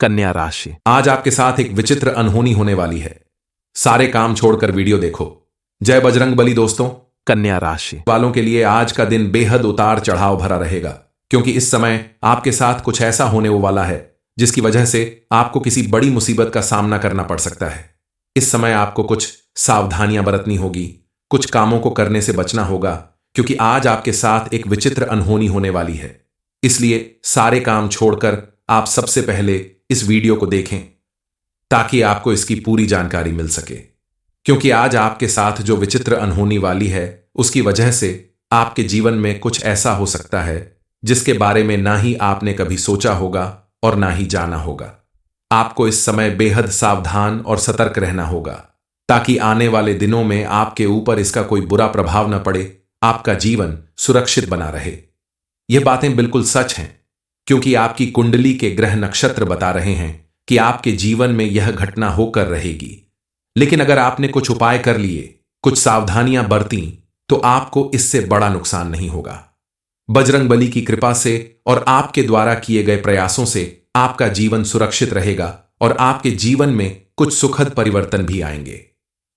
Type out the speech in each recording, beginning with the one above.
कन्या राशि। आज आपके साथ एक विचित्र अनहोनी होने वाली है। सारे काम छोड़कर वीडियो देखो। जय बजरंग बली दोस्तों। कन्या राशि वालों के लिए आज का दिन बेहद उतार चढ़ाव भरा रहेगा, क्योंकि इस समय आपके साथ कुछ ऐसा होने वाला है जिसकी वजह से आपको किसी बड़ी मुसीबत का सामना करना पड़ सकता है। इस समय आपको कुछ सावधानियां बरतनी होगी, कुछ कामों को करने से बचना होगा, क्योंकि आज आपके साथ एक विचित्र अनहोनी होने वाली है। इसलिए सारे काम छोड़कर आप सबसे पहले इस वीडियो को देखें ताकि आपको इसकी पूरी जानकारी मिल सके, क्योंकि आज आपके साथ जो विचित्र अनहोनी वाली है उसकी वजह से आपके जीवन में कुछ ऐसा हो सकता है जिसके बारे में ना ही आपने कभी सोचा होगा और ना ही जाना होगा। आपको इस समय बेहद सावधान और सतर्क रहना होगा ताकि आने वाले दिनों में आपके ऊपर इसका कोई बुरा प्रभाव न पड़े, आपका जीवन सुरक्षित बना रहे। यह बातें बिल्कुल सच हैं, क्योंकि आपकी कुंडली के ग्रह नक्षत्र बता रहे हैं कि आपके जीवन में यह घटना होकर रहेगी। लेकिन अगर आपने कुछ उपाय कर लिए, कुछ सावधानियां बरती, तो आपको इससे बड़ा नुकसान नहीं होगा। बजरंग बली की कृपा से और आपके द्वारा किए गए प्रयासों से आपका जीवन सुरक्षित रहेगा और आपके जीवन में कुछ सुखद परिवर्तन भी आएंगे।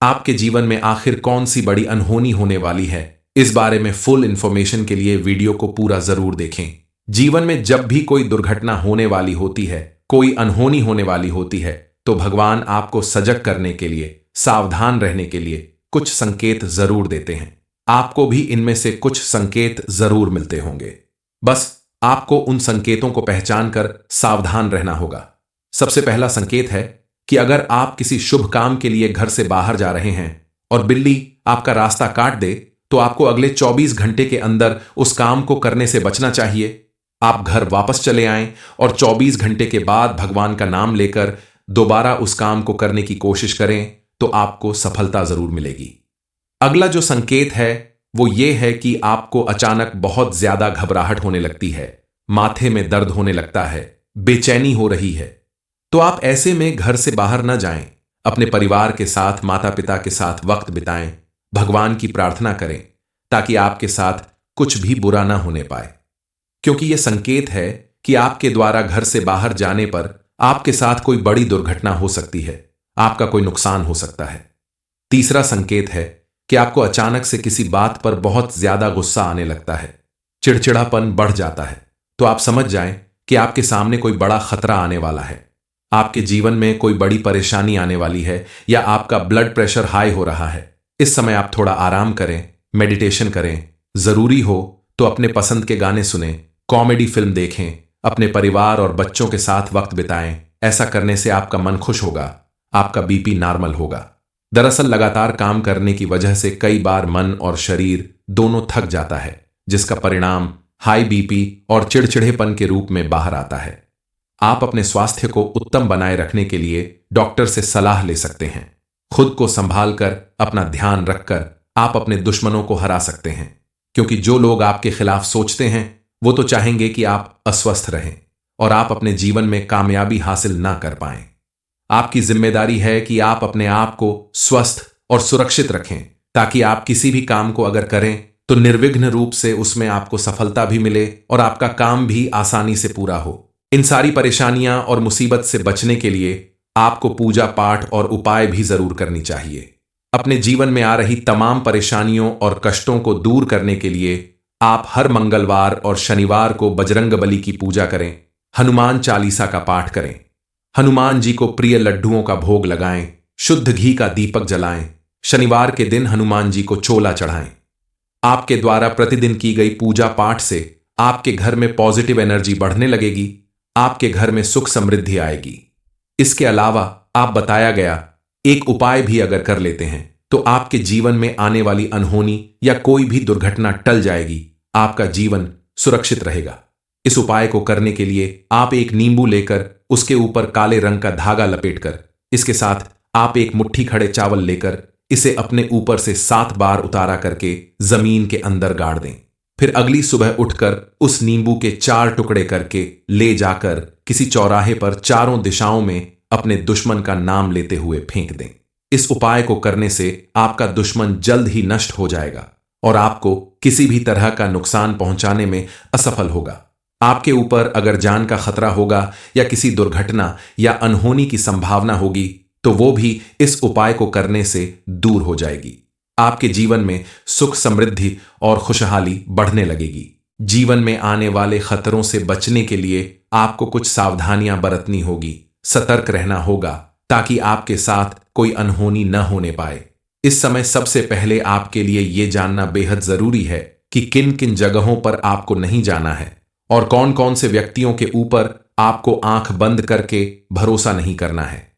आपके जीवन में आखिर कौन सी बड़ी अनहोनी होने वाली है, इस बारे में फुल इंफॉर्मेशन के लिए वीडियो को पूरा जरूर देखें। जीवन में जब भी कोई दुर्घटना होने वाली होती है, कोई अनहोनी होने वाली होती है, तो भगवान आपको सजग करने के लिए, सावधान रहने के लिए कुछ संकेत जरूर देते हैं। आपको भी इनमें से कुछ संकेत जरूर मिलते होंगे। बस आपको उन संकेतों को पहचान कर सावधान रहना होगा। सबसे पहला संकेत है कि अगर आप किसी शुभ काम के लिए घर से बाहर जा रहे हैं और बिल्ली आपका रास्ता काट दे, तो आपको अगले 24 घंटे के अंदर उस काम को करने से बचना चाहिए। आप घर वापस चले आएं और 24 घंटे के बाद भगवान का नाम लेकर दोबारा उस काम को करने की कोशिश करें, तो आपको सफलता जरूर मिलेगी। अगला जो संकेत है वो ये है कि आपको अचानक बहुत ज्यादा घबराहट होने लगती है, माथे में दर्द होने लगता है, बेचैनी हो रही है। तो आप ऐसे में घर से बाहर न जाएं, अपने परिवार के साथ, माता पिता के साथ वक्त बिताएं, भगवान की प्रार्थना करें ताकि आपके साथ कुछ भी बुरा ना होने पाए, क्योंकि यह संकेत है कि आपके द्वारा घर से बाहर जाने पर आपके साथ कोई बड़ी दुर्घटना हो सकती है, आपका कोई नुकसान हो सकता है। तीसरा संकेत है कि आपको अचानक से किसी बात पर बहुत ज्यादा गुस्सा आने लगता है, चिड़चिड़ापन बढ़ जाता है। तो आप समझ जाएं कि आपके सामने कोई बड़ा खतरा आने वाला है, आपके जीवन में कोई बड़ी परेशानी आने वाली है, या आपका ब्लड प्रेशर हाई हो रहा है। इस समय आप थोड़ा आराम करें, मेडिटेशन करें, जरूरी हो तो अपने पसंद के गाने सुनें, कॉमेडी फिल्म देखें, अपने परिवार और बच्चों के साथ वक्त बिताएं। ऐसा करने से आपका मन खुश होगा, आपका बीपी नॉर्मल होगा। दरअसल लगातार काम करने की वजह से कई बार मन और शरीर दोनों थक जाता है, जिसका परिणाम हाई बीपी और चिड़चिड़ेपन के रूप में बाहर आता है। आप अपने स्वास्थ्य को उत्तम बनाए रखने के लिए डॉक्टर से सलाह ले सकते हैं। खुद को संभाल कर, अपना ध्यान रखकर आप अपने दुश्मनों को हरा सकते हैं, क्योंकि जो लोग आपके खिलाफ सोचते हैं वो तो चाहेंगे कि आप अस्वस्थ रहें और आप अपने जीवन में कामयाबी हासिल ना कर पाएं। आपकी जिम्मेदारी है कि आप अपने आप को स्वस्थ और सुरक्षित रखें, ताकि आप किसी भी काम को अगर करें तो निर्विघ्न रूप से उसमें आपको सफलता भी मिले और आपका काम भी आसानी से पूरा हो। इन सारी परेशानियां और मुसीबत से बचने के लिए आपको पूजा पाठ और उपाय भी जरूर करनी चाहिए। अपने जीवन में आ रही तमाम परेशानियों और कष्टों को दूर करने के लिए आप हर मंगलवार और शनिवार को बजरंग बली की पूजा करें, हनुमान चालीसा का पाठ करें, हनुमान जी को प्रिय लड्डुओं का भोग लगाएं, शुद्ध घी का दीपक जलाएं, शनिवार के दिन हनुमान जी को चोला चढ़ाएं। आपके द्वारा प्रतिदिन की गई पूजा पाठ से आपके घर में पॉजिटिव एनर्जी बढ़ने लगेगी, आपके घर में सुख समृद्धि आएगी। इसके अलावा आप बताया गया एक उपाय भी अगर कर लेते हैं तो आपके जीवन में आने वाली अनहोनी या कोई भी दुर्घटना टल जाएगी, आपका जीवन सुरक्षित रहेगा। इस उपाय को करने के लिए आप एक नींबू लेकर उसके ऊपर काले रंग का धागा लपेटकर, इसके साथ आप एक मुट्ठी खड़े चावल लेकर इसे अपने ऊपर से 7 बार उतारा करके जमीन के अंदर गाड़ दें। फिर अगली सुबह उठकर उस नींबू के 4 टुकड़े करके ले जाकर किसी चौराहे पर चारों दिशाओं में अपने दुश्मन का नाम लेते हुए फेंक दें। इस उपाय को करने से आपका दुश्मन जल्द ही नष्ट हो जाएगा और आपको किसी भी तरह का नुकसान पहुंचाने में असफल होगा। आपके ऊपर अगर जान का खतरा होगा या किसी दुर्घटना या अनहोनी की संभावना होगी तो वो भी इस उपाय को करने से दूर हो जाएगी। आपके जीवन में सुख समृद्धि और खुशहाली बढ़ने लगेगी। जीवन में आने वाले खतरों से बचने के लिए आपको कुछ सावधानियां बरतनी होगी, सतर्क रहना होगा ताकि आपके साथ कोई अनहोनी न होने पाए। इस समय सबसे पहले आपके लिए यह जानना बेहद जरूरी है कि किन किन जगहों पर आपको नहीं जाना है और कौन कौन से व्यक्तियों के ऊपर आपको आंख बंद करके भरोसा नहीं करना है।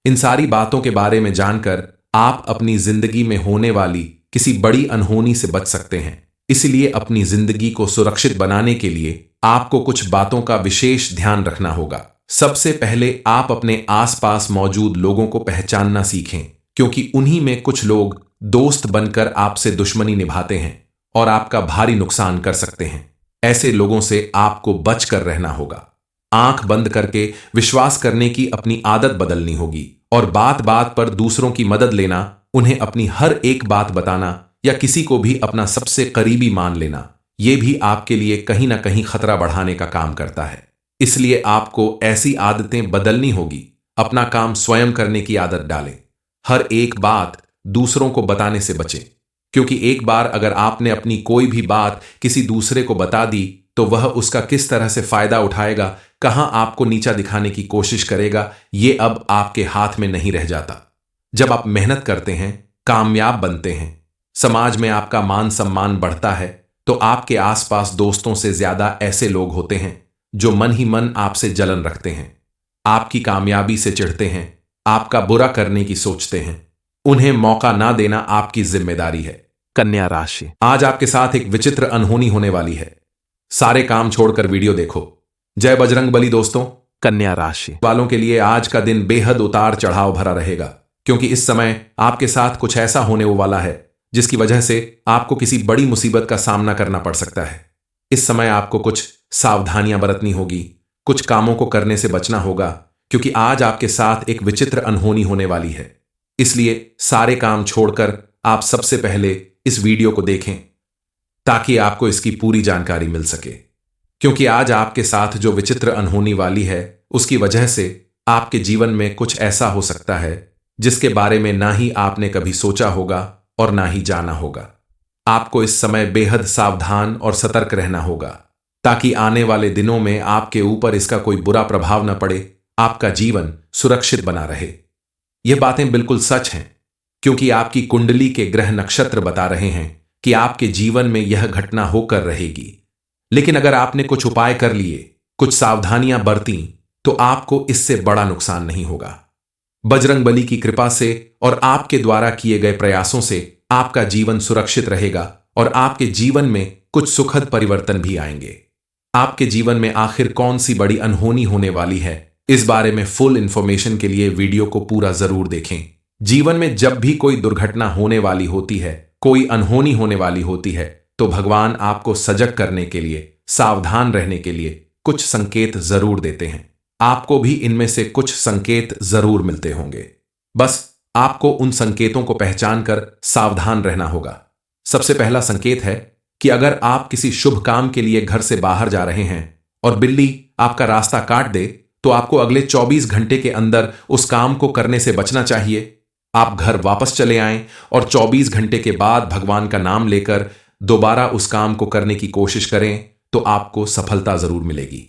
इन सारी बातों के बारे में जानकर आप अपनी जिंदगी में होने वाली किसी बड़ी अनहोनी से बच सकते हैं। इसलिए अपनी जिंदगी को सुरक्षित बनाने के लिए आपको कुछ बातों का विशेष ध्यान रखना होगा। सबसे पहले आप अपने आसपास मौजूद लोगों को पहचानना सीखें, क्योंकि उन्हीं में कुछ लोग दोस्त बनकर आपसे दुश्मनी निभाते हैं और आपका भारी नुकसान कर सकते हैं। ऐसे लोगों से आपको बचकर रहना होगा। आंख बंद करके विश्वास करने की अपनी आदत बदलनी होगी और बात बात पर दूसरों की मदद लेना, उन्हें अपनी हर एक बात बताना या किसी को भी अपना सबसे करीबी मान लेना, यह भी आपके लिए कहीं ना कहीं खतरा बढ़ाने का काम करता है। इसलिए आपको ऐसी आदतें बदलनी होगी। अपना काम स्वयं करने की आदत डालें। हर एक बात दूसरों को बताने से बचें, क्योंकि एक बार अगर आपने अपनी कोई भी बात किसी दूसरे को बता दी तो वह उसका किस तरह से फायदा उठाएगा, कहां आपको नीचा दिखाने की कोशिश करेगा, यह अब आपके हाथ में नहीं रह जाता। जब आप मेहनत करते हैं, कामयाब बनते हैं, समाज में आपका मान सम्मान बढ़ता है, तो आपके आसपास दोस्तों से ज्यादा ऐसे लोग होते हैं जो मन ही मन आपसे जलन रखते हैं, आपकी कामयाबी से चिढ़ते हैं, आपका बुरा करने की सोचते हैं। उन्हें मौका ना देना आपकी जिम्मेदारी है। कन्या राशि, आज आपके साथ एक विचित्र अनहोनी होने वाली है। सारे काम छोड़कर वीडियो देखो। जय बजरंग बली दोस्तों। कन्या राशि वालों के लिए आज का दिन बेहद उतार चढ़ाव भरा रहेगा, क्योंकि इस समय आपके साथ कुछ ऐसा होने वाला है जिसकी वजह से आपको किसी बड़ी मुसीबत का सामना करना पड़ सकता है। इस समय आपको कुछ सावधानियां बरतनी होगी, कुछ कामों को करने से बचना होगा, क्योंकि आज आपके साथ एक विचित्र अनहोनी होने वाली है। इसलिए सारे काम छोड़कर आप सबसे पहले इस वीडियो को देखें ताकि आपको इसकी पूरी जानकारी मिल सके, क्योंकि आज आपके साथ जो विचित्र अनहोनी वाली है उसकी वजह से आपके जीवन में कुछ ऐसा हो सकता है जिसके बारे में ना ही आपने कभी सोचा होगा और ना ही जाना होगा। आपको इस समय बेहद सावधान और सतर्क रहना होगा ताकि आने वाले दिनों में आपके ऊपर इसका कोई बुरा प्रभाव न पड़े, आपका जीवन सुरक्षित बना रहे। यह बातें बिल्कुल सच हैं, क्योंकि आपकी कुंडली के ग्रह नक्षत्र बता रहे हैं कि आपके जीवन में यह घटना होकर रहेगी। लेकिन अगर आपने कुछ उपाय कर लिए, कुछ सावधानियां बरती, तो आपको इससे बड़ा नुकसान नहीं होगा। बजरंग बली की कृपा से और आपके द्वारा किए गए प्रयासों से आपका जीवन सुरक्षित रहेगा और आपके जीवन में कुछ सुखद परिवर्तन भी आएंगे। आपके जीवन में आखिर कौन सी बड़ी अनहोनी होने वाली है, इस बारे में फुल इंफॉर्मेशन के लिए वीडियो को पूरा जरूर देखें। जीवन में जब भी कोई दुर्घटना होने वाली होती है, कोई अनहोनी होने वाली होती है, तो भगवान आपको सजग करने के लिए, सावधान रहने के लिए कुछ संकेत जरूर देते हैं। आपको भी इनमें से कुछ संकेत जरूर मिलते होंगे। बस आपको उन संकेतों को पहचान कर सावधान रहना होगा। सबसे पहला संकेत है कि अगर आप किसी शुभ काम के लिए घर से बाहर जा रहे हैं और बिल्ली आपका रास्ता काट दे, तो आपको अगले 24 घंटे के अंदर उस काम को करने से बचना चाहिए। आप घर वापस चले आएं और 24 घंटे के बाद भगवान का नाम लेकर दोबारा उस काम को करने की कोशिश करें, तो आपको सफलता जरूर मिलेगी।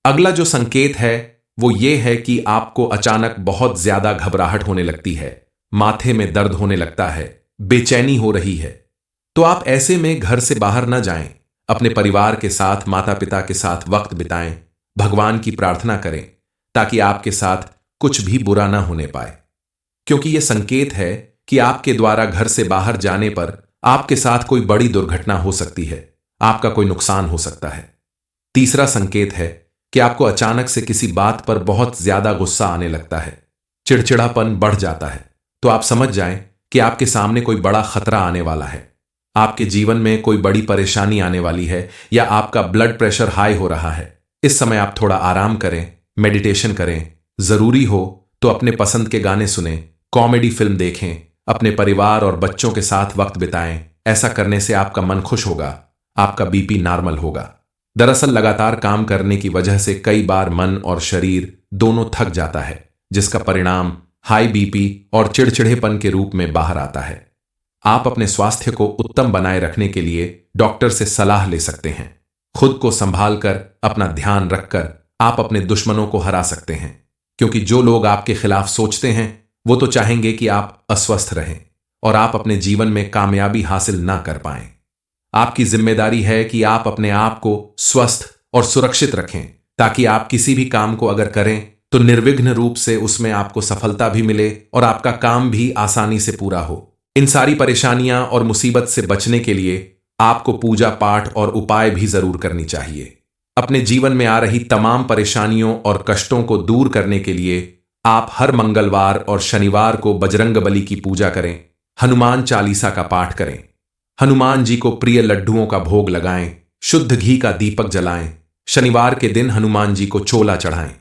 अगला जो संकेत है वो ये है कि आपको अचानक बहुत ज्यादा घबराहट होने लगती है, माथे में दर्द होने लगता है, बेचैनी हो रही है। तो आप ऐसे में घर से बाहर न जाएं, अपने परिवार के साथ, माता पिता के साथ वक्त बिताएं, भगवान की प्रार्थना करें ताकि आपके साथ कुछ भी बुरा ना होने पाए, क्योंकि यह संकेत है कि आपके द्वारा घर से बाहर जाने पर आपके साथ कोई बड़ी दुर्घटना हो सकती है, आपका कोई नुकसान हो सकता है। तीसरा संकेत है कि आपको अचानक से किसी बात पर बहुत ज्यादा गुस्सा आने लगता है, चिड़चिड़ापन बढ़ जाता है। तो आप समझ जाएं कि आपके सामने कोई बड़ा खतरा आने वाला है, आपके जीवन में कोई बड़ी परेशानी आने वाली है, या आपका ब्लड प्रेशर हाई हो रहा है। इस समय आप थोड़ा आराम करें, मेडिटेशन करें, जरूरी हो तो अपने पसंद के गाने सुनें, कॉमेडी फिल्म देखें, अपने परिवार और बच्चों के साथ वक्त बिताएं। ऐसा करने से आपका मन खुश होगा, आपका बीपी नॉर्मल होगा। दरअसल लगातार काम करने की वजह से कई बार मन और शरीर दोनों थक जाता है, जिसका परिणाम हाई बीपी और चिड़चिड़ेपन के रूप में बाहर आता है। आप अपने स्वास्थ्य को उत्तम बनाए रखने के लिए डॉक्टर से सलाह ले सकते हैं। खुद को संभाल कर, अपना ध्यान रखकर आप अपने दुश्मनों को हरा सकते हैं, क्योंकि जो लोग आपके खिलाफ सोचते हैं वो तो चाहेंगे कि आप अस्वस्थ रहें और आप अपने जीवन में कामयाबी हासिल ना कर पाएं। आपकी जिम्मेदारी है कि आप अपने आप को स्वस्थ और सुरक्षित रखें, ताकि आप किसी भी काम को अगर करें तो निर्विघ्न रूप से उसमें आपको सफलता भी मिले और आपका काम भी आसानी से पूरा हो। इन सारी परेशानियां और मुसीबत से बचने के लिए आपको पूजा पाठ और उपाय भी जरूर करनी चाहिए। अपने जीवन में आ रही तमाम परेशानियों और कष्टों को दूर करने के लिए आप हर मंगलवार और शनिवार को बजरंगबली की पूजा करें, हनुमान चालीसा का पाठ करें, हनुमान जी को प्रिय लड्डुओं का भोग लगाएं, शुद्ध घी का दीपक जलाएं, शनिवार के दिन हनुमान जी को चोला चढ़ाएं।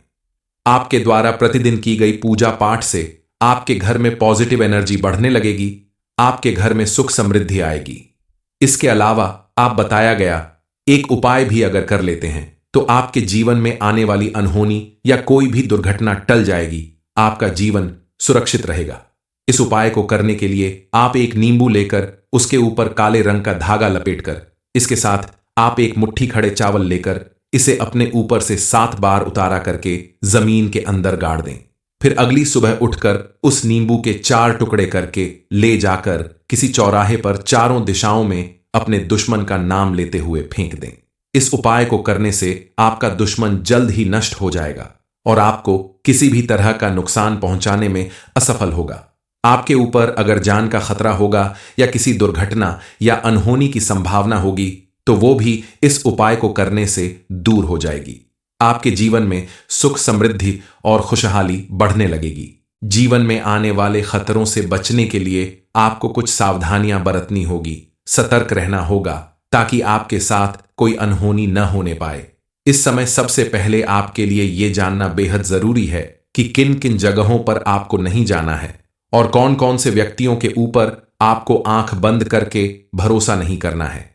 आपके द्वारा प्रतिदिन की गई पूजा पाठ से आपके घर में पॉजिटिव एनर्जी बढ़ने लगेगी, आपके घर में सुख समृद्धि आएगी। इसके अलावा आप बताया गया एक उपाय भी अगर कर लेते हैं तो आपके जीवन में आने वाली अनहोनी या कोई भी दुर्घटना टल जाएगी, आपका जीवन सुरक्षित रहेगा। इस उपाय को करने के लिए आप एक नींबू लेकर उसके ऊपर काले रंग का धागा लपेटकर, इसके साथ आप एक मुट्ठी खड़े चावल लेकर इसे अपने ऊपर से 7 बार उतारा करके जमीन के अंदर गाड़ दें। फिर अगली सुबह उठकर उस नींबू के 4 टुकड़े करके ले जाकर किसी चौराहे पर चारों दिशाओं में अपने दुश्मन का नाम लेते हुए फेंक दें। इस उपाय को करने से आपका दुश्मन जल्द ही नष्ट हो जाएगा और आपको किसी भी तरह का नुकसान पहुंचाने में असफल होगा। आपके ऊपर अगर जान का खतरा होगा या किसी दुर्घटना या अनहोनी की संभावना होगी तो वो भी इस उपाय को करने से दूर हो जाएगी। आपके जीवन में सुख समृद्धि और खुशहाली बढ़ने लगेगी। जीवन में आने वाले खतरों से बचने के लिए आपको कुछ सावधानियां बरतनी होगी, सतर्क रहना होगा, ताकि आपके साथ कोई अनहोनी न होने पाए। इस समय सबसे पहले आपके लिए यह जानना बेहद जरूरी है कि किन किन जगहों पर आपको नहीं जाना है और कौन कौन से व्यक्तियों के ऊपर आपको आंख बंद करके भरोसा नहीं करना है।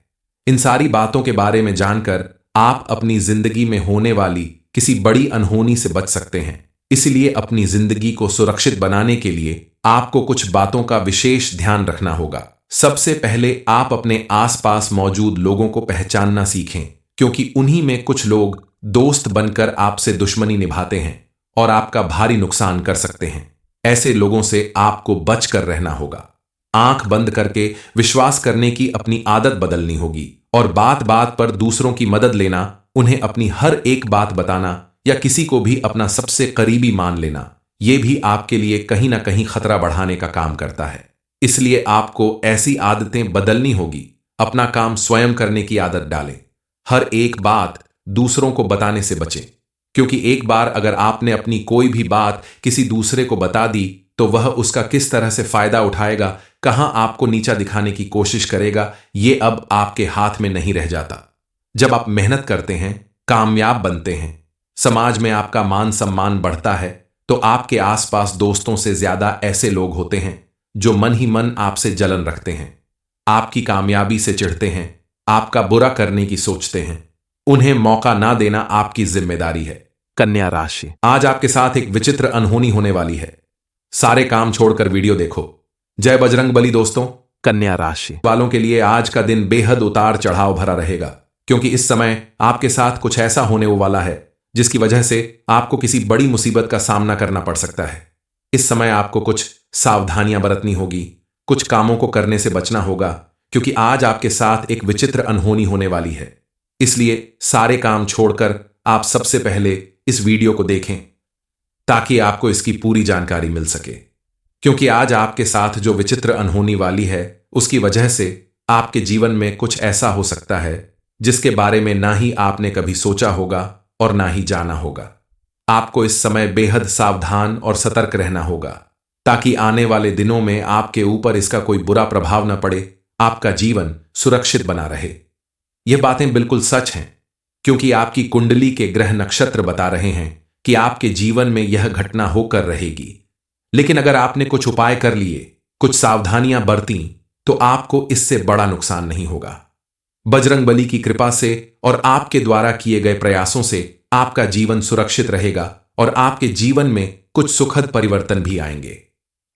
इन सारी बातों के बारे में जानकर आप अपनी जिंदगी में होने वाली किसी बड़ी अनहोनी से बच सकते हैं। इसलिए अपनी जिंदगी को सुरक्षित बनाने के लिए आपको कुछ बातों का विशेष ध्यान रखना होगा। सबसे पहले आप अपने आसपास मौजूद लोगों को पहचानना सीखें, क्योंकि उन्हीं में कुछ लोग दोस्त बनकर आपसे दुश्मनी निभाते हैं और आपका भारी नुकसान कर सकते हैं। ऐसे लोगों से आपको बचकर रहना होगा। आंख बंद करके विश्वास करने की अपनी आदत बदलनी होगी और बात बात पर दूसरों की मदद लेना, उन्हें अपनी हर एक बात बताना या किसी को भी अपना सबसे करीबी मान लेना, यह भी आपके लिए कहीं ना कहीं खतरा बढ़ाने का काम करता है। इसलिए आपको ऐसी आदतें बदलनी होगी। अपना काम स्वयं करने की आदत डालें। हर एक बात दूसरों को बताने से बचें, क्योंकि एक बार अगर आपने अपनी कोई भी बात किसी दूसरे को बता दी तो वह उसका किस तरह से फायदा उठाएगा, कहां आपको नीचा दिखाने की कोशिश करेगा, ये अब आपके हाथ में नहीं रह जाता। जब आप मेहनत करते हैं, कामयाब बनते हैं, समाज में आपका मान सम्मान बढ़ता है, तो आपके आसपास दोस्तों से ज्यादा ऐसे लोग होते हैं जो मन ही मन आपसे जलन रखते हैं, आपकी कामयाबी से चिढ़ते हैं, आपका बुरा करने की सोचते हैं। उन्हें मौका ना देना आपकी जिम्मेदारी है। कन्या राशि, आज आपके साथ एक विचित्र अनहोनी होने वाली है। सारे काम छोड़कर वीडियो देखो। जय बजरंगबली दोस्तों। कन्या राशि वालों के लिए आज का दिन बेहद उतार चढ़ाव भरा रहेगा, क्योंकि इस समय आपके साथ कुछ ऐसा होने वाला है जिसकी वजह से आपको किसी बड़ी मुसीबत का सामना करना पड़ सकता है। इस समय आपको कुछ सावधानियां बरतनी होगी, कुछ कामों को करने से बचना होगा, क्योंकि आज आपके साथ एक विचित्र अनहोनी होने वाली है। इसलिए सारे काम छोड़कर आप सबसे पहले इस वीडियो को देखें, ताकि आपको इसकी पूरी जानकारी मिल सके। क्योंकि आज आपके साथ जो विचित्र अनहोनी वाली है, उसकी वजह से आपके जीवन में कुछ ऐसा हो सकता है जिसके बारे में ना ही आपने कभी सोचा होगा और ना ही जाना होगा। आपको इस समय बेहद सावधान और सतर्क रहना होगा, ताकि आने वाले दिनों में आपके ऊपर इसका कोई बुरा प्रभाव न पड़े, आपका जीवन सुरक्षित बना रहे। यह बातें बिल्कुल सच हैं, क्योंकि आपकी कुंडली के ग्रह नक्षत्र बता रहे हैं कि आपके जीवन में यह घटना होकर रहेगी। लेकिन अगर आपने कुछ उपाय कर लिए, कुछ सावधानियां बरती, तो आपको इससे बड़ा नुकसान नहीं होगा। बजरंगबली की कृपा से और आपके द्वारा किए गए प्रयासों से आपका जीवन सुरक्षित रहेगा और आपके जीवन में कुछ सुखद परिवर्तन भी आएंगे।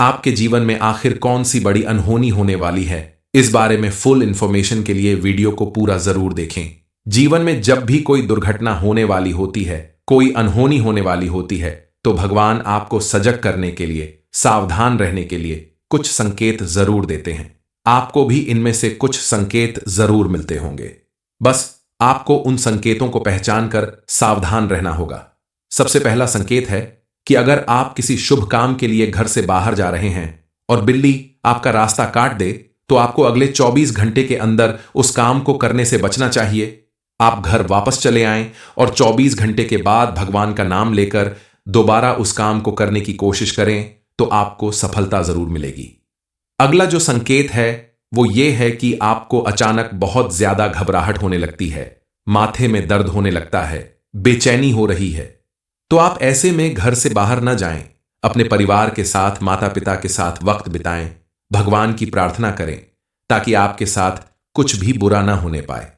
आपके जीवन में आखिर कौन सी बड़ी अनहोनी होने वाली है, इस बारे में फुल इंफॉर्मेशन के लिए वीडियो को पूरा जरूर देखें। जीवन में जब भी कोई दुर्घटना होने वाली होती है, कोई अनहोनी होने वाली होती है, तो भगवान आपको सजग करने के लिए, सावधान रहने के लिए कुछ संकेत जरूर देते हैं। आपको भी इनमें से कुछ संकेत जरूर मिलते होंगे। बस आपको उन संकेतों को पहचान कर सावधान रहना होगा। सबसे पहला संकेत है कि अगर आप किसी शुभ काम के लिए घर से बाहर जा रहे हैं और बिल्ली आपका रास्ता काट दे, तो आपको अगले 24 घंटे के अंदर उस काम को करने से बचना चाहिए। आप घर वापस चले आएं और 24 घंटे के बाद भगवान का नाम लेकर दोबारा उस काम को करने की कोशिश करें, तो आपको सफलता जरूर मिलेगी। अगला जो संकेत है वो ये है कि आपको अचानक बहुत ज्यादा घबराहट होने लगती है, माथे में दर्द होने लगता है, बेचैनी हो रही है। तो आप ऐसे में घर से बाहर न जाएं, अपने परिवार के साथ, माता पिता के साथ वक्त बिताएं, भगवान की प्रार्थना करें ताकि आपके साथ कुछ भी बुरा ना होने पाए,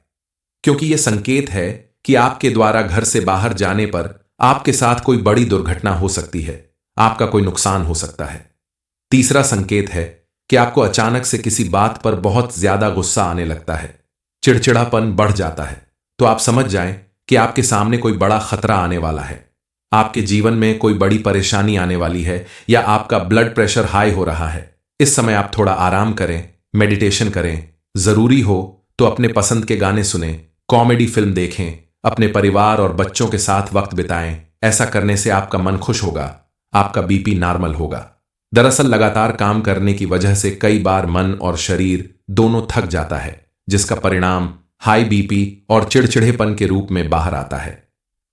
क्योंकि यह संकेत है कि आपके द्वारा घर से बाहर जाने पर आपके साथ कोई बड़ी दुर्घटना हो सकती है, आपका कोई नुकसान हो सकता है। तीसरा संकेत है कि आपको अचानक से किसी बात पर बहुत ज्यादा गुस्सा आने लगता है, चिड़चिड़ापन बढ़ जाता है। तो आप समझ जाएं कि आपके सामने कोई बड़ा खतरा आने वाला है, आपके जीवन में कोई बड़ी परेशानी आने वाली है, या आपका ब्लड प्रेशर हाई हो रहा है। इस समय आप थोड़ा आराम करें, मेडिटेशन करें, जरूरी हो तो अपने पसंद के गाने सुनें, कॉमेडी फिल्म देखें, अपने परिवार और बच्चों के साथ वक्त बिताएं। ऐसा करने से आपका मन खुश होगा, आपका बीपी नॉर्मल होगा। दरअसल लगातार काम करने की वजह से कई बार मन और शरीर दोनों थक जाता है, जिसका परिणाम हाई बीपी और चिड़चिड़ेपन के रूप में बाहर आता है।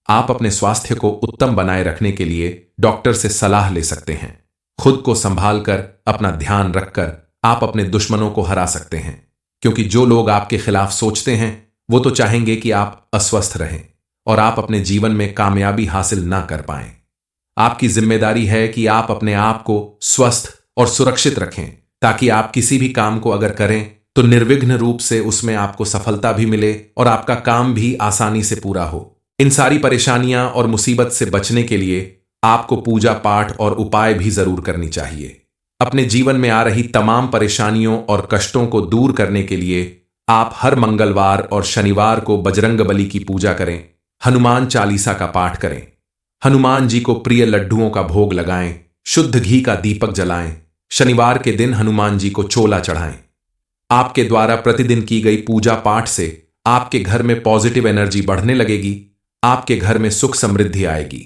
आप अपने स्वास्थ्य को उत्तम बनाए रखने के लिए डॉक्टर से सलाह ले सकते हैं। खुद को संभाल कर, अपना ध्यान रखकर आप अपने दुश्मनों को हरा सकते हैं, क्योंकि जो लोग आपके खिलाफ सोचते हैं वो तो चाहेंगे कि आप अस्वस्थ रहें और आप अपने जीवन में कामयाबी हासिल ना कर पाएं। आपकी जिम्मेदारी है कि आप अपने आप को स्वस्थ और सुरक्षित रखें, ताकि आप किसी भी काम को अगर करें तो निर्विघ्न रूप से उसमें आपको सफलता भी मिले और आपका काम भी आसानी से पूरा हो। इन सारी परेशानियां और मुसीबत से बचने के लिए आपको पूजा पाठ और उपाय भी जरूर करनी चाहिए। अपने जीवन में आ रही तमाम परेशानियों और कष्टों को दूर करने के लिए आप हर मंगलवार और शनिवार को बजरंगबली की पूजा करें, हनुमान चालीसा का पाठ करें, हनुमान जी को प्रिय लड्डुओं का भोग लगाएं, शुद्ध घी का दीपक जलाएं, शनिवार के दिन हनुमान जी को चोला चढ़ाएं। आपके द्वारा प्रतिदिन की गई पूजा पाठ से आपके घर में पॉजिटिव एनर्जी बढ़ने लगेगी, आपके घर में सुख समृद्धि आएगी।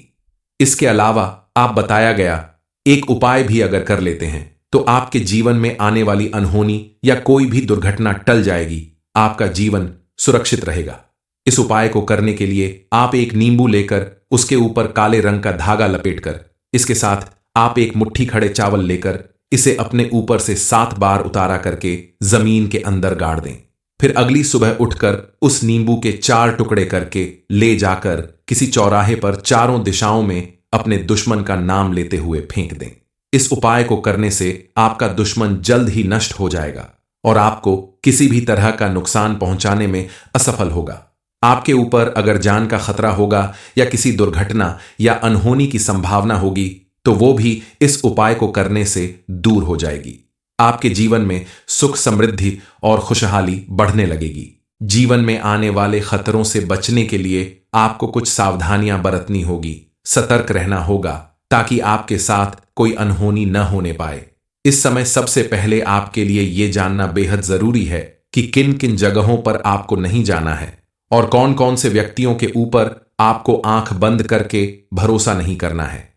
इसके अलावा आप बताया गया एक उपाय भी अगर कर लेते हैं तो आपके जीवन में आने वाली अनहोनी या कोई भी दुर्घटना टल जाएगी, आपका जीवन सुरक्षित रहेगा। इस उपाय को करने के लिए आप एक नींबू लेकर उसके ऊपर काले रंग का धागा लपेटकर, इसके साथ आप एक मुट्ठी खड़े चावल लेकर इसे अपने ऊपर से 7 बार उतारा करके जमीन के अंदर गाड़ दें। फिर अगली सुबह उठकर उस नींबू के 4 टुकड़े करके ले जाकर किसी चौराहे पर चारों दिशाओं में अपने दुश्मन का नाम लेते हुए फेंक दें। इस उपाय को करने से आपका दुश्मन जल्द ही नष्ट हो जाएगा और आपको किसी भी तरह का नुकसान पहुंचाने में असफल होगा। आपके ऊपर अगर जान का खतरा होगा या किसी दुर्घटना या अनहोनी की संभावना होगी तो वो भी इस उपाय को करने से दूर हो जाएगी। आपके जीवन में सुख समृद्धि और खुशहाली बढ़ने लगेगी। जीवन में आने वाले खतरों से बचने के लिए आपको कुछ सावधानियां बरतनी होगी, सतर्क रहना होगा, ताकि आपके साथ कोई अनहोनी न होने पाए। इस समय सबसे पहले आपके लिए यह जानना बेहद जरूरी है कि किन किन जगहों पर आपको नहीं जाना है और कौन कौन से व्यक्तियों के ऊपर आपको आंख बंद करके भरोसा नहीं करना है।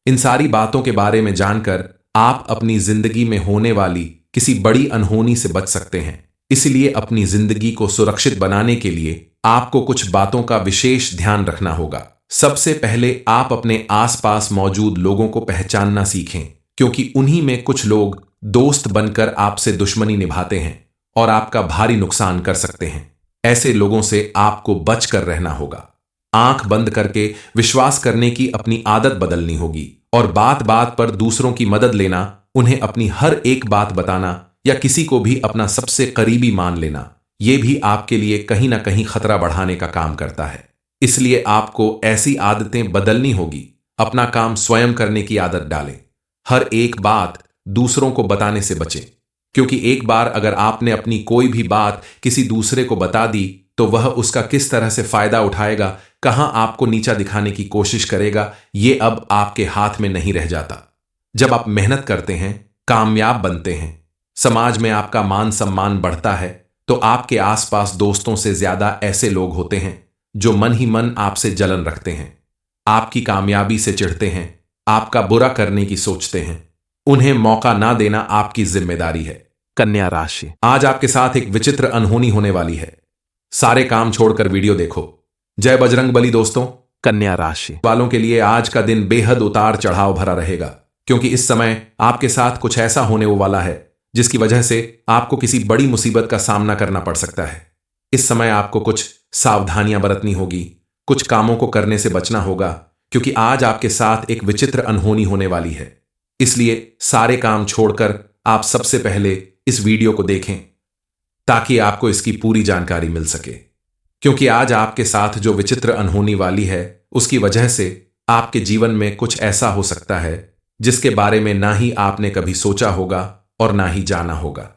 इन सारी बातों के बारे में जानकर आप अपनी जिंदगी में होने वाली किसी बड़ी अनहोनी से बच सकते हैं। इसलिए अपनी जिंदगी को सुरक्षित बनाने के लिए आपको कुछ बातों का विशेष ध्यान रखना होगा। सबसे पहले आप अपने आसपास मौजूद लोगों को पहचानना सीखें, क्योंकि उन्हीं में कुछ लोग दोस्त बनकर आपसे दुश्मनी निभाते हैं और आपका भारी नुकसान कर सकते हैं। ऐसे लोगों से आपको बचकर रहना होगा। आंख बंद करके विश्वास करने की अपनी आदत बदलनी होगी और बात बात पर दूसरों की मदद लेना, उन्हें अपनी हर एक बात बताना या किसी को भी अपना सबसे करीबी मान लेना, ये भी आपके लिए कहीं ना कहीं खतरा बढ़ाने का काम करता है। इसलिए आपको ऐसी आदतें बदलनी होगी। अपना काम स्वयं करने की आदत डालें। हर एक बात दूसरों को बताने से बचें, क्योंकि एक बार अगर आपने अपनी कोई भी बात किसी दूसरे को बता दी तो वह उसका किस तरह से फायदा उठाएगा, कहां आपको नीचा दिखाने की कोशिश करेगा, ये अब आपके हाथ में नहीं रह जाता। जब आप मेहनत करते हैं, कामयाब बनते हैं, समाज में आपका मान सम्मान बढ़ता है, तो आपके आसपास दोस्तों से ज्यादा ऐसे लोग होते हैं जो मन ही मन आपसे जलन रखते हैं, आपकी कामयाबी से चिढ़ते हैं, आपका बुरा करने की सोचते हैं। उन्हें मौका ना देना आपकी जिम्मेदारी है। कन्या राशि, आज आपके साथ एक विचित्र अनहोनी होने वाली है। सारे काम छोड़कर वीडियो देखो। जय बजरंग बली दोस्तों। कन्या राशि वालों के लिए आज का दिन बेहद उतार चढ़ाव भरा रहेगा, क्योंकि इस समय आपके साथ कुछ ऐसा होने वाला है जिसकी वजह से आपको किसी बड़ी मुसीबत का सामना करना पड़ सकता है। इस समय आपको कुछ सावधानियां बरतनी होगी, कुछ कामों को करने से बचना होगा, क्योंकि आज आपके साथ एक विचित्र अनहोनी होने वाली है। इसलिए सारे काम छोड़कर आप सबसे पहले इस वीडियो को देखें, ताकि आपको इसकी पूरी जानकारी मिल सके। क्योंकि आज आपके साथ जो विचित्र अनहोनी वाली है, उसकी वजह से आपके जीवन में कुछ ऐसा हो सकता है जिसके बारे में ना ही आपने कभी सोचा होगा और ना ही जाना होगा।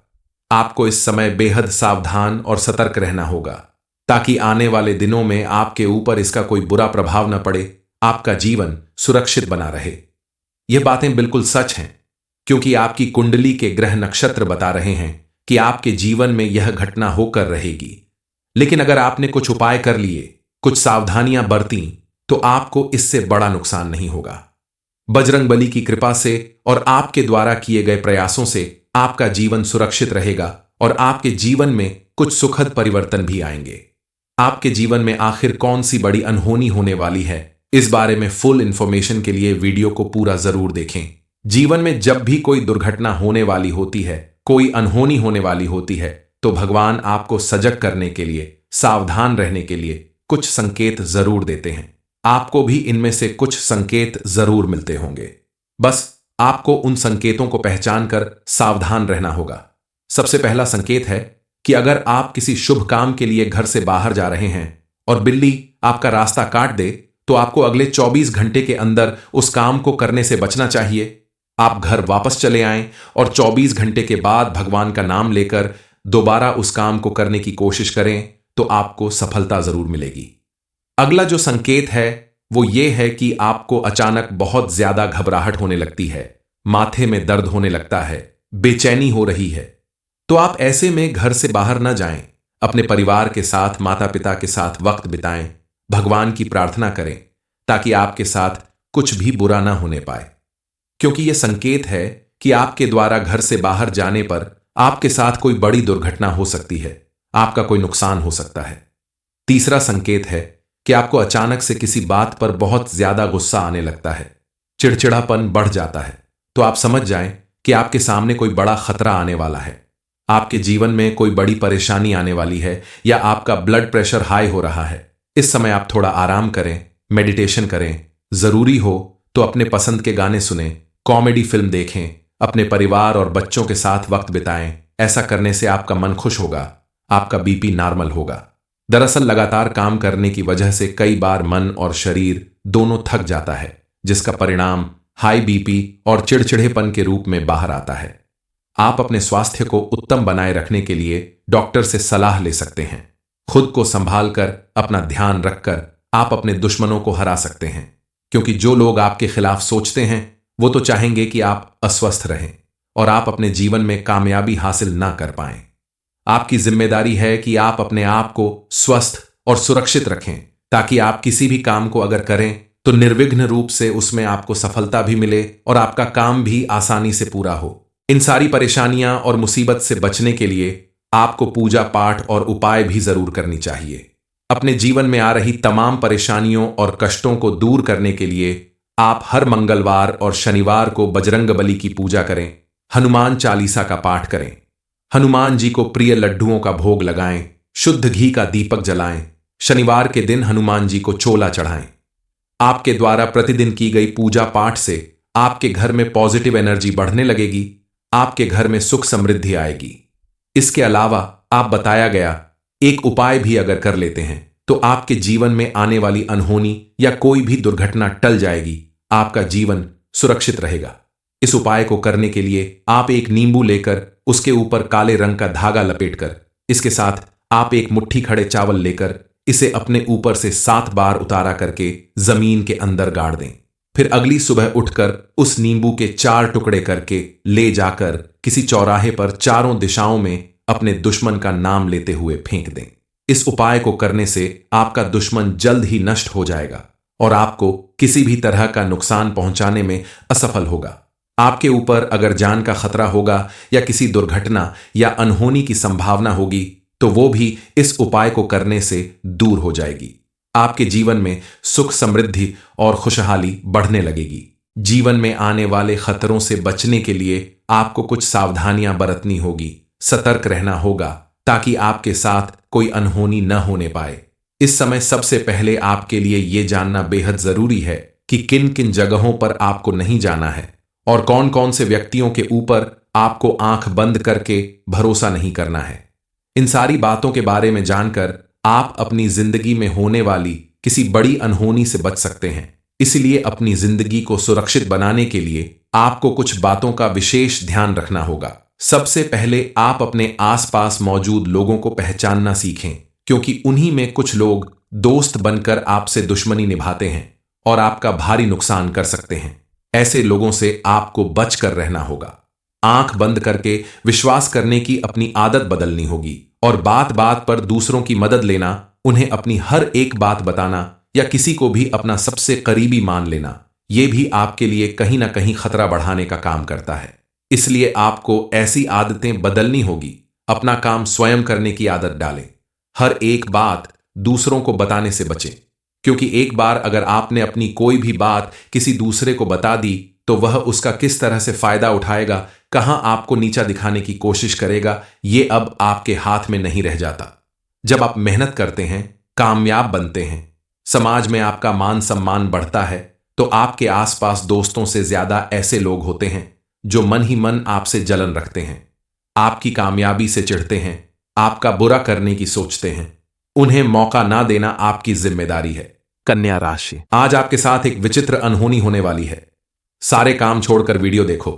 आपको इस समय बेहद सावधान और सतर्क रहना होगा, ताकि आने वाले दिनों में आपके ऊपर इसका कोई बुरा प्रभाव न पड़े, आपका जीवन सुरक्षित बना रहे। यह बातें बिल्कुल सच हैं, क्योंकि आपकी कुंडली के ग्रह नक्षत्र बता रहे हैं कि आपके जीवन में यह घटना होकर रहेगी। लेकिन अगर आपने कुछ उपाय कर लिए, कुछ सावधानियां बरती, तो आपको इससे बड़ा नुकसान नहीं होगा। बजरंग बली की कृपा से और आपके द्वारा किए गए प्रयासों से आपका जीवन सुरक्षित रहेगा और आपके जीवन में कुछ सुखद परिवर्तन भी आएंगे। आपके जीवन में आखिर कौन सी बड़ी अनहोनी होने वाली है, इस बारे में फुल इंफॉर्मेशन के लिए वीडियो को पूरा जरूर देखें। जीवन में जब भी कोई दुर्घटना होने वाली होती है, कोई अनहोनी होने वाली होती है, तो भगवान आपको सजग करने के लिए, सावधान रहने के लिए कुछ संकेत जरूर देते हैं। आपको भी इनमें से कुछ संकेत जरूर मिलते होंगे। बस आपको उन संकेतों को पहचान कर सावधान रहना होगा। सबसे पहला संकेत है कि अगर आप किसी शुभ काम के लिए घर से बाहर जा रहे हैं और बिल्ली आपका रास्ता काट दे, तो आपको अगले 24 घंटे के अंदर उस काम को करने से बचना चाहिए। आप घर वापस चले आएं और 24 घंटे के बाद भगवान का नाम लेकर दोबारा उस काम को करने की कोशिश करें, तो आपको सफलता जरूर मिलेगी। अगला जो संकेत है वो ये है कि आपको अचानक बहुत ज्यादा घबराहट होने लगती है, माथे में दर्द होने लगता है, बेचैनी हो रही है। तो आप ऐसे में घर से बाहर न जाएं, अपने परिवार के साथ, माता पिता के साथ वक्त बिताएं, भगवान की प्रार्थना करें, ताकि आपके साथ कुछ भी बुरा ना होने पाए। क्योंकि यह संकेत है कि आपके द्वारा घर से बाहर जाने पर आपके साथ कोई बड़ी दुर्घटना हो सकती है, आपका कोई नुकसान हो सकता है। तीसरा संकेत है कि आपको अचानक से किसी बात पर बहुत ज्यादा गुस्सा आने लगता है, चिड़चिड़ापन बढ़ जाता है। तो आप समझ जाएं कि आपके सामने कोई बड़ा खतरा आने वाला है, आपके जीवन में कोई बड़ी परेशानी आने वाली है, या आपका ब्लड प्रेशर हाई हो रहा है। इस समय आप थोड़ा आराम करें, मेडिटेशन करें, जरूरी हो तो अपने पसंद के गाने सुनें, कॉमेडी फिल्म देखें, अपने परिवार और बच्चों के साथ वक्त बिताएं। ऐसा करने से आपका मन खुश होगा, आपका बीपी नॉर्मल होगा। दरअसल लगातार काम करने की वजह से कई बार मन और शरीर दोनों थक जाता है, जिसका परिणाम हाई बीपी और चिड़चिड़ेपन के रूप में बाहर आता है। आप अपने स्वास्थ्य को उत्तम बनाए रखने के लिए डॉक्टर से सलाह ले सकते हैं। खुद को संभाल कर, अपना ध्यान रखकर आप अपने दुश्मनों को हरा सकते हैं, क्योंकि जो लोग आपके खिलाफ सोचते हैं वो तो चाहेंगे कि आप अस्वस्थ रहें और आप अपने जीवन में कामयाबी हासिल ना कर पाएं। आपकी जिम्मेदारी है कि आप अपने आप को स्वस्थ और सुरक्षित रखें, ताकि आप किसी भी काम को अगर करें तो निर्विघ्न रूप से उसमें आपको सफलता भी मिले और आपका काम भी आसानी से पूरा हो। इन सारी परेशानियां और मुसीबत से बचने के लिए आपको पूजा पाठ और उपाय भी जरूर करनी चाहिए। अपने जीवन में आ रही तमाम परेशानियों और कष्टों को दूर करने के लिए आप हर मंगलवार और शनिवार को बजरंग बली की पूजा करें, हनुमान चालीसा का पाठ करें, हनुमान जी को प्रिय लड्डुओं का भोग लगाएं, शुद्ध घी का दीपक जलाएं, शनिवार के दिन हनुमान जी को चोला चढ़ाएं। आपके द्वारा प्रतिदिन की गई पूजा पाठ से आपके घर में पॉजिटिव एनर्जी बढ़ने लगेगी, आपके घर में सुख समृद्धि आएगी। इसके अलावा आप बताया गया एक उपाय भी अगर कर लेते हैं तो आपके जीवन में आने वाली अनहोनी या कोई भी दुर्घटना टल जाएगी, आपका जीवन सुरक्षित रहेगा। इस उपाय को करने के लिए आप एक नींबू लेकर उसके ऊपर काले रंग का धागा लपेटकर, इसके साथ आप एक मुट्ठी खड़े चावल लेकर इसे अपने ऊपर से 7 बार उतारा करके जमीन के अंदर गाड़ दें। फिर अगली सुबह उठकर उस नींबू के 4 टुकड़े करके ले जाकर किसी चौराहे पर चारों दिशाओं में अपने दुश्मन का नाम लेते हुए फेंक दें। इस उपाय को करने से आपका दुश्मन जल्द ही नष्ट हो जाएगा और आपको किसी भी तरह का नुकसान पहुंचाने में असफल होगा। आपके ऊपर अगर जान का खतरा होगा या किसी दुर्घटना या अनहोनी की संभावना होगी तो वो भी इस उपाय को करने से दूर हो जाएगी। आपके जीवन में सुख, समृद्धि और खुशहाली बढ़ने लगेगी। जीवन में आने वाले खतरों से बचने के लिए आपको कुछ सावधानियां बरतनी होगी, सतर्क रहना होगा ताकि आपके साथ कोई अनहोनी न होने पाए। इस समय सबसे पहले आपके लिए यह जानना बेहद जरूरी है कि किन किन जगहों पर आपको नहीं जाना है और कौन कौन से व्यक्तियों के ऊपर आपको आंख बंद करके भरोसा नहीं करना है। इन सारी बातों के बारे में जानकर आप अपनी जिंदगी में होने वाली किसी बड़ी अनहोनी से बच सकते हैं। इसलिए अपनी जिंदगी को सुरक्षित बनाने के लिए आपको कुछ बातों का विशेष ध्यान रखना होगा। सबसे पहले आप अपने आसपास मौजूद लोगों को पहचानना सीखें, क्योंकि उन्हीं में कुछ लोग दोस्त बनकर आपसे दुश्मनी निभाते हैं और आपका भारी नुकसान कर सकते हैं। ऐसे लोगों से आपको बचकर रहना होगा। आंख बंद करके विश्वास करने की अपनी आदत बदलनी होगी और बात बात पर दूसरों की मदद लेना, उन्हें अपनी हर एक बात बताना या किसी को भी अपना सबसे करीबी मान लेना, यह भी आपके लिए कहीं ना कहीं खतरा बढ़ाने का काम करता है। इसलिए आपको ऐसी आदतें बदलनी होगी। अपना काम स्वयं करने की आदत डालें। हर एक बात दूसरों को बताने से बचें, क्योंकि एक बार अगर आपने अपनी कोई भी बात किसी दूसरे को बता दी तो वह उसका किस तरह से फायदा उठाएगा, कहां आपको नीचा दिखाने की कोशिश करेगा, यह अब आपके हाथ में नहीं रह जाता। जब आप मेहनत करते हैं, कामयाब बनते हैं, समाज में आपका मान सम्मान बढ़ता है, तो आपके आसपास दोस्तों से ज्यादा ऐसे लोग होते हैं जो मन ही मन आपसे जलन रखते हैं, आपकी कामयाबी से चिढ़ते हैं, आपका बुरा करने की सोचते हैं। उन्हें मौका ना देना आपकी जिम्मेदारी है। कन्या राशि, आज आपके साथ एक विचित्र अनहोनी होने वाली है। सारे काम छोड़कर वीडियो देखो।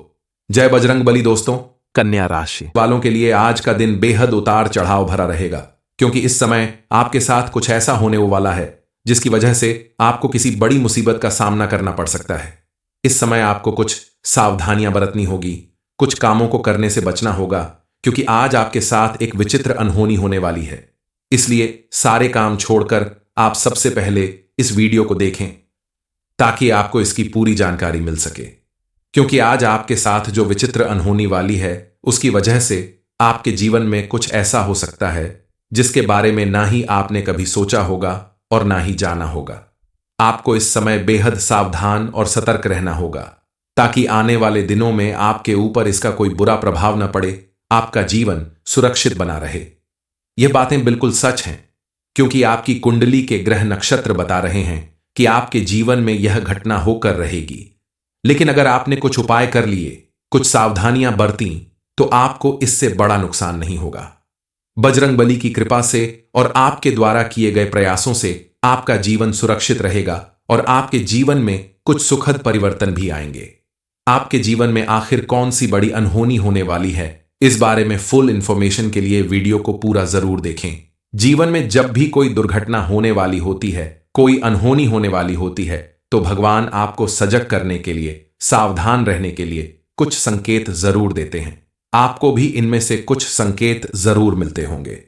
जय बजरंग बली दोस्तों। कन्या राशि वालों के लिए आज का दिन बेहद उतार चढ़ाव भरा रहेगा, क्योंकि इस समय आपके साथ कुछ ऐसा होने वाला है जिसकी वजह से आपको किसी बड़ी मुसीबत का सामना करना पड़ सकता है। इस समय आपको कुछ सावधानियां बरतनी होगी, कुछ कामों को करने से बचना होगा, क्योंकि आज आपके साथ एक विचित्र अनहोनी होने वाली है। इसलिए सारे काम छोड़कर आप सबसे पहले इस वीडियो को देखें ताकि आपको इसकी पूरी जानकारी मिल सके, क्योंकि आज आपके साथ जो विचित्र अनहोनी वाली है उसकी वजह से आपके जीवन में कुछ ऐसा हो सकता है जिसके बारे में ना ही आपने कभी सोचा होगा और ना ही जाना होगा। आपको इस समय बेहद सावधान और सतर्क रहना होगा ताकि आने वाले दिनों में आपके ऊपर इसका कोई बुरा प्रभाव न पड़े, आपका जीवन सुरक्षित बना रहे। यह बातें बिल्कुल सच हैं, क्योंकि आपकी कुंडली के ग्रह नक्षत्र बता रहे हैं कि आपके जीवन में यह घटना होकर रहेगी। लेकिन अगर आपने कुछ उपाय कर लिए, कुछ सावधानियां बरती, तो आपको इससे बड़ा नुकसान नहीं होगा। बजरंग बली की कृपा से और आपके द्वारा किए गए प्रयासों से आपका जीवन सुरक्षित रहेगा और आपके जीवन में कुछ सुखद परिवर्तन भी आएंगे। आपके जीवन में आखिर कौन सी बड़ी अनहोनी होने वाली है, इस बारे में फुल इंफॉर्मेशन के लिए वीडियो को पूरा जरूर देखें। जीवन में जब भी कोई दुर्घटना होने वाली होती है, कोई अनहोनी होने वाली होती है, तो भगवान आपको सजग करने के लिए, सावधान रहने के लिए कुछ संकेत जरूर देते हैं। आपको भी इनमें से कुछ संकेत जरूर मिलते होंगे।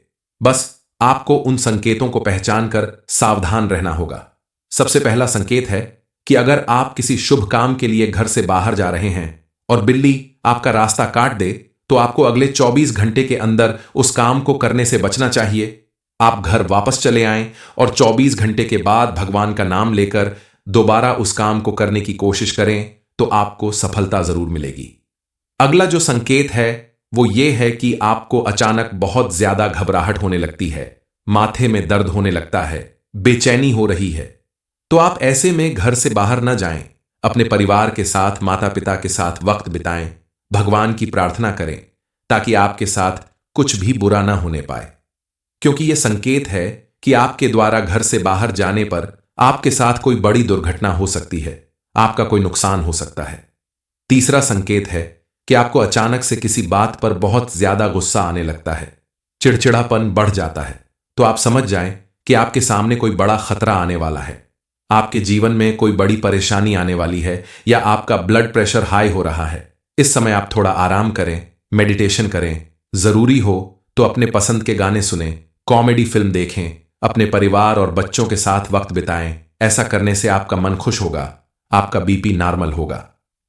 बस आपको उन संकेतों को पहचान कर सावधान रहना होगा। सबसे पहला संकेत है कि अगर आप किसी शुभ काम के लिए घर से बाहर जा रहे हैं और बिल्ली आपका रास्ता काट दे, तो आपको अगले 24 घंटे के अंदर उस काम को करने से बचना चाहिए। आप घर वापस चले आएं और 24 घंटे के बाद भगवान का नाम लेकर दोबारा उस काम को करने की कोशिश करें, तो आपको सफलता जरूर मिलेगी। अगला जो संकेत है वो ये है कि आपको अचानक बहुत ज्यादा घबराहट होने लगती है, माथे में दर्द होने लगता है, बेचैनी हो रही है। तो आप ऐसे में घर से बाहर न जाएं, अपने परिवार के साथ, माता पिता के साथ वक्त बिताएं, भगवान की प्रार्थना करें ताकि आपके साथ कुछ भी बुरा ना होने पाए। क्योंकि यह संकेत है कि आपके द्वारा घर से बाहर जाने पर आपके साथ कोई बड़ी दुर्घटना हो सकती है, आपका कोई नुकसान हो सकता है। तीसरा संकेत है कि आपको अचानक से किसी बात पर बहुत ज्यादा गुस्सा आने लगता है, चिड़चिड़ापन बढ़ जाता है। तो आप समझ जाएं कि आपके सामने कोई बड़ा खतरा आने वाला है, आपके जीवन में कोई बड़ी परेशानी आने वाली है, या आपका ब्लड प्रेशर हाई हो रहा है। इस समय आप थोड़ा आराम करें, मेडिटेशन करें, जरूरी हो तो अपने पसंद के गाने सुनें, कॉमेडी फिल्म देखें, अपने परिवार और बच्चों के साथ वक्त बिताएं। ऐसा करने से आपका मन खुश होगा, आपका बीपी नॉर्मल होगा।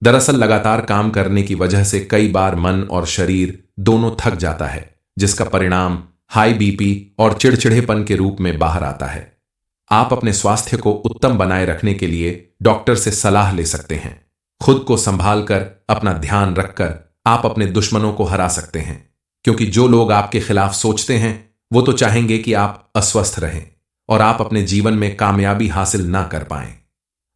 दरअसल लगातार काम करने की वजह से कई बार मन और शरीर दोनों थक जाता है, जिसका परिणाम हाई बीपी और चिड़चिड़ेपन के रूप में बाहर आता है। आप अपने स्वास्थ्य को उत्तम बनाए रखने के लिए डॉक्टर से सलाह ले सकते हैं। खुद को संभाल कर, अपना ध्यान रखकर आप अपने दुश्मनों को हरा सकते हैं, क्योंकि जो लोग आपके खिलाफ सोचते हैं वो तो चाहेंगे कि आप अस्वस्थ रहें और आप अपने जीवन में कामयाबी हासिल ना कर पाएं।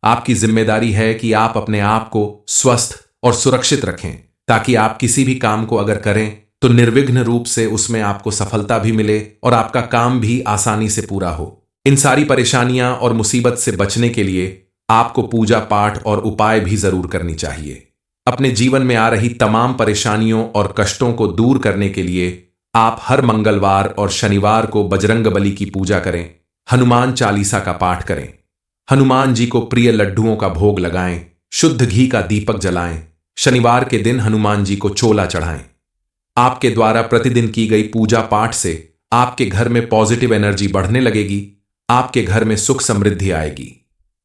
आपकी जिम्मेदारी है कि आप अपने आप को स्वस्थ और सुरक्षित रखें, ताकि आप किसी भी काम को अगर करें तो निर्विघ्न रूप से उसमें आपको सफलता भी मिले और आपका काम भी आसानी से पूरा हो। इन सारी परेशानियां और मुसीबत से बचने के लिए आपको पूजा पाठ और उपाय भी जरूर करनी चाहिए। अपने जीवन में आ रही तमाम परेशानियों और कष्टों को दूर करने के लिए आप हर मंगलवार और शनिवार को बजरंग बली की पूजा करें, हनुमान चालीसा का पाठ करें, हनुमान जी को प्रिय लड्डुओं का भोग लगाएं, शुद्ध घी का दीपक जलाएं, शनिवार के दिन हनुमान जी को चोला चढ़ाएं। आपके द्वारा प्रतिदिन की गई पूजा पाठ से आपके घर में पॉजिटिव एनर्जी बढ़ने लगेगी, आपके घर में सुख समृद्धि आएगी।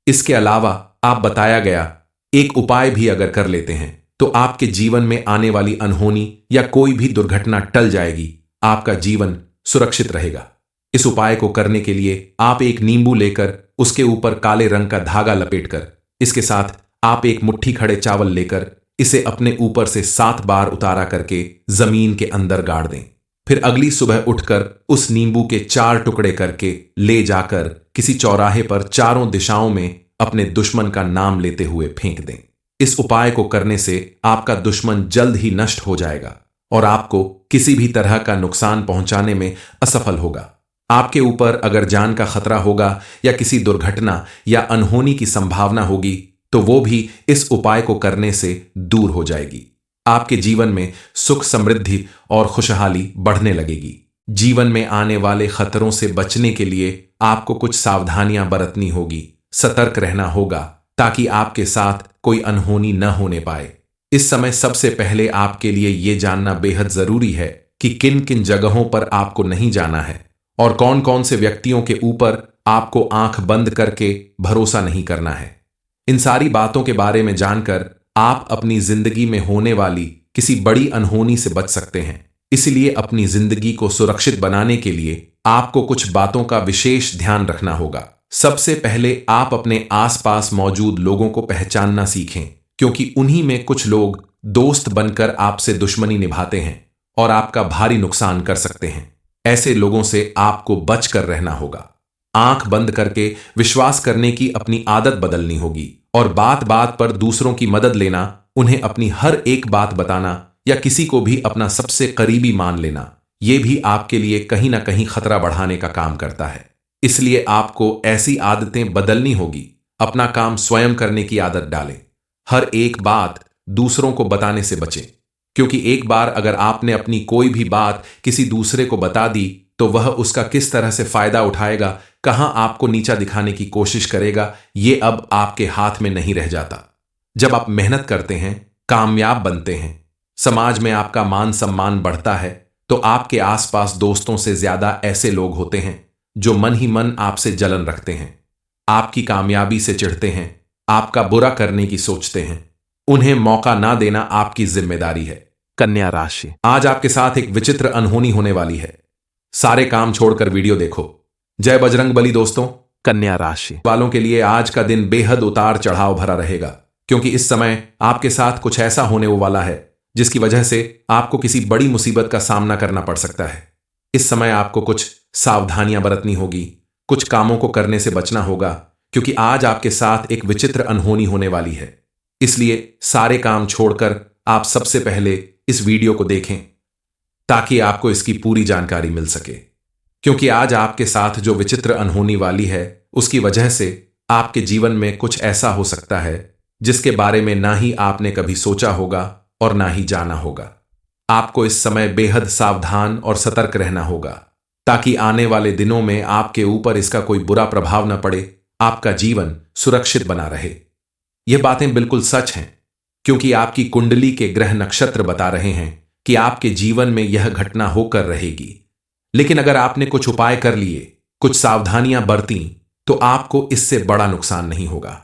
इसके अलावा आप बताया गया एक उपाय भी अगर कर लेते हैं तो आपके जीवन में आने वाली अनहोनी या कोई भी दुर्घटना टल जाएगी, आपका जीवन सुरक्षित रहेगा। इस उपाय को करने के लिए आप एक नींबू लेकर उसके ऊपर काले रंग का धागा लपेटकर, इसके साथ आप एक मुट्ठी खड़े चावल लेकर इसे अपने ऊपर से 7 बार उतारा करके जमीन के अंदर गाड़ दें। फिर अगली सुबह उठकर उस नींबू के 4 टुकड़े करके ले जाकर किसी चौराहे पर चारों दिशाओं में अपने दुश्मन का नाम लेते हुए फेंक दें। इस उपाय को करने से आपका दुश्मन जल्द ही नष्ट हो जाएगा और आपको किसी भी तरह का नुकसान पहुंचाने में असफल होगा। आपके ऊपर अगर जान का खतरा होगा या किसी दुर्घटना या अनहोनी की संभावना होगी तो वो भी इस उपाय को करने से दूर हो जाएगी। आपके जीवन में सुख समृद्धि और खुशहाली बढ़ने लगेगी। जीवन में आने वाले खतरों से बचने के लिए आपको कुछ सावधानियां बरतनी होगी, सतर्क रहना होगा, ताकि आपके साथ कोई अनहोनी न होने पाए। इस समय सबसे पहले आपके लिए यह जानना बेहद जरूरी है कि किन किन जगहों पर आपको नहीं जाना है और कौन कौन से व्यक्तियों के ऊपर आपको आंख बंद करके भरोसा नहीं करना है। इन सारी बातों के बारे में जानकर आप अपनी जिंदगी में होने वाली किसी बड़ी अनहोनी से बच सकते हैं। इसलिए अपनी जिंदगी को सुरक्षित बनाने के लिए आपको कुछ बातों का विशेष ध्यान रखना होगा। सबसे पहले आप अपने आसपास मौजूद लोगों को पहचानना सीखें, क्योंकि उन्हीं में कुछ लोग दोस्त बनकर आपसे दुश्मनी निभाते हैं और आपका भारी नुकसान कर सकते हैं। ऐसे लोगों से आपको बचकर रहना होगा। आंख बंद करके विश्वास करने की अपनी आदत बदलनी होगी और बात बात पर दूसरों की मदद लेना, उन्हें अपनी हर एक बात बताना या किसी को भी अपना सबसे करीबी मान लेना, यह भी आपके लिए कहीं ना कहीं खतरा बढ़ाने का काम करता है। इसलिए आपको ऐसी आदतें बदलनी होगी। अपना काम स्वयं करने की आदत डालें। हर एक बात दूसरों को बताने से बचें, क्योंकि एक बार अगर आपने अपनी कोई भी बात किसी दूसरे को बता दी तो वह उसका किस तरह से फायदा उठाएगा, कहां आपको नीचा दिखाने की कोशिश करेगा, ये अब आपके हाथ में नहीं रह जाता। जब आप मेहनत करते हैं, कामयाब बनते हैं, समाज में आपका मान सम्मान बढ़ता है, तो आपके आसपास दोस्तों से ज्यादा ऐसे लोग होते हैं जो मन ही मन आपसे जलन रखते हैं, आपकी कामयाबी से चिढ़ते हैं, आपका बुरा करने की सोचते हैं। उन्हें मौका ना देना आपकी जिम्मेदारी है। कन्या राशि, आज आपके साथ एक विचित्र अनहोनी होने वाली है। सारे काम छोड़कर वीडियो देखो। जय बजरंग बली दोस्तों। कन्या राशि वालों के लिए आज का दिन बेहद उतार चढ़ाव भरा रहेगा, क्योंकि इस समय आपके साथ कुछ ऐसा होने वाला है जिसकी वजह से आपको किसी बड़ी मुसीबत का सामना करना पड़ सकता है। इस समय आपको कुछ सावधानियां बरतनी होगी, कुछ कामों को करने से बचना होगा, क्योंकि आज आपके साथ एक विचित्र अनहोनी होने वाली है। इसलिए सारे काम छोड़कर आप सबसे पहले इस वीडियो को देखें, ताकि आपको इसकी पूरी जानकारी मिल सके। क्योंकि आज आपके साथ जो विचित्र अनहोनी वाली है, उसकी वजह से आपके जीवन में कुछ ऐसा हो सकता है जिसके बारे में ना ही आपने कभी सोचा होगा और ना ही जाना होगा। आपको इस समय बेहद सावधान और सतर्क रहना होगा ताकि आने वाले दिनों में आपके ऊपर इसका कोई बुरा प्रभाव न पड़े, आपका जीवन सुरक्षित बना रहे। यह बातें बिल्कुल सच हैं, क्योंकि आपकी कुंडली के ग्रह नक्षत्र बता रहे हैं कि आपके जीवन में यह घटना होकर रहेगी। लेकिन अगर आपने कुछ उपाय कर लिए, कुछ सावधानियां बरती, तो आपको इससे बड़ा नुकसान नहीं होगा।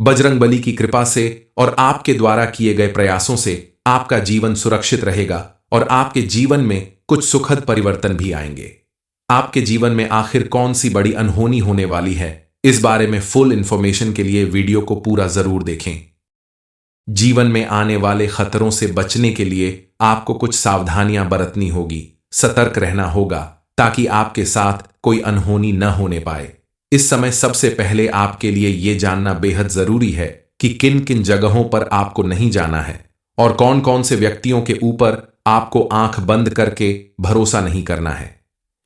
बजरंगबली की कृपा से और आपके द्वारा किए गए प्रयासों से आपका जीवन सुरक्षित रहेगा और आपके जीवन में कुछ सुखद परिवर्तन भी आएंगे। आपके जीवन में आखिर कौन सी बड़ी अनहोनी होने वाली है, इस बारे में फुल इंफॉर्मेशन के लिए वीडियो को पूरा जरूर देखें। जीवन में आने वाले खतरों से बचने के लिए आपको कुछ सावधानियां बरतनी होगी, सतर्क रहना होगा ताकि आपके साथ कोई अनहोनी न होने पाए। इस समय सबसे पहले आपके लिए यह जानना बेहद जरूरी है कि किन किन जगहों पर आपको नहीं जाना है और कौन कौन से व्यक्तियों के ऊपर आपको आंख बंद करके भरोसा नहीं करना है।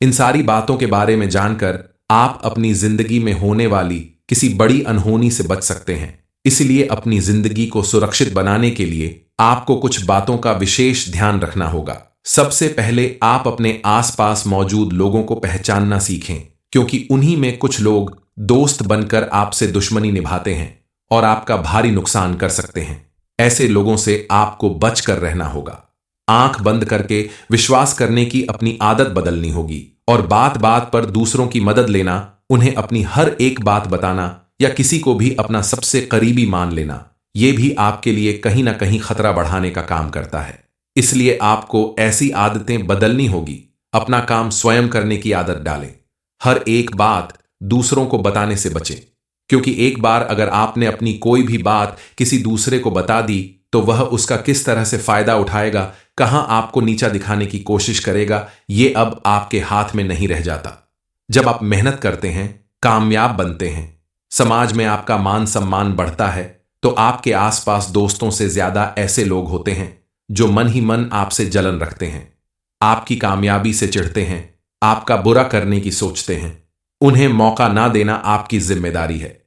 इन सारी बातों के बारे में जानकर आप अपनी जिंदगी में होने वाली किसी बड़ी अनहोनी से बच सकते हैं। इसलिए अपनी जिंदगी को सुरक्षित बनाने के लिए आपको कुछ बातों का विशेष ध्यान रखना होगा। सबसे पहले आप अपने आसपास मौजूद लोगों को पहचानना सीखें, क्योंकि उन्हीं में कुछ लोग दोस्त बनकर आपसे दुश्मनी निभाते हैं और आपका भारी नुकसान कर सकते हैं। ऐसे लोगों से आपको बचकर रहना होगा। आंख बंद करके विश्वास करने की अपनी आदत बदलनी होगी और बात बात पर दूसरों की मदद लेना, उन्हें अपनी हर एक बात बताना या किसी को भी अपना सबसे करीबी मान लेना, यह भी आपके लिए कहीं ना कहीं खतरा बढ़ाने का काम करता है। इसलिए आपको ऐसी आदतें बदलनी होगी। अपना काम स्वयं करने की आदत डालें। हर एक बात दूसरों को बताने से बचें, क्योंकि एक बार अगर आपने अपनी कोई भी बात किसी दूसरे को बता दी तो वह उसका किस तरह से फायदा उठाएगा, कहां आपको नीचा दिखाने की कोशिश करेगा, ये अब आपके हाथ में नहीं रह जाता। जब आप मेहनत करते हैं, कामयाब बनते हैं, समाज में आपका मान सम्मान बढ़ता है, तो आपके आसपास दोस्तों से ज्यादा ऐसे लोग होते हैं जो मन ही मन आपसे जलन रखते हैं, आपकी कामयाबी से चिढ़ते हैं, आपका बुरा करने की सोचते हैं। उन्हें मौका ना देना आपकी जिम्मेदारी है।